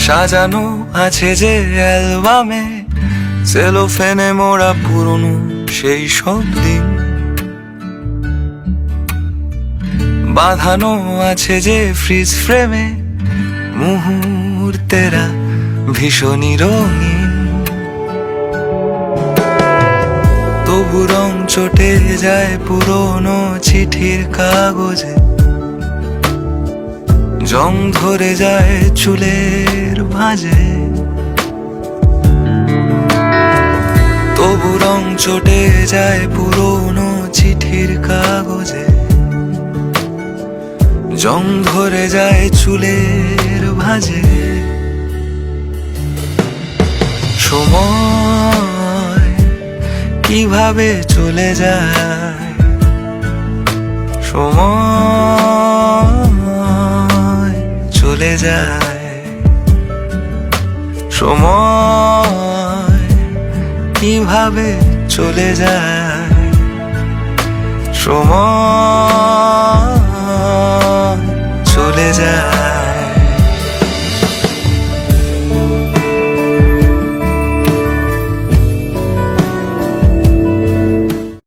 সাজানো আছে যে অ্যালবামে, সেলোফেনে মোড়া পুরনো সেই সব দিন। বাঁধানো আছে যে ফ্রিজ ফ্রেমে মুহূর্তেরা ভীষণই রঙিন। তবু রং চটে যায় পুরনো চিঠির কাগজে, জং ধরে যায় চুলের ভাঁজে। তবু রং চটে যায় পুরনো চিঠির কাগজে, জং ধরে যায় চুলের ভাঁজে। সময় কিভাবে চলে যায়, সময় চলে যায়, সময় কিভাবে চলে যায়, সময় চলে যায়।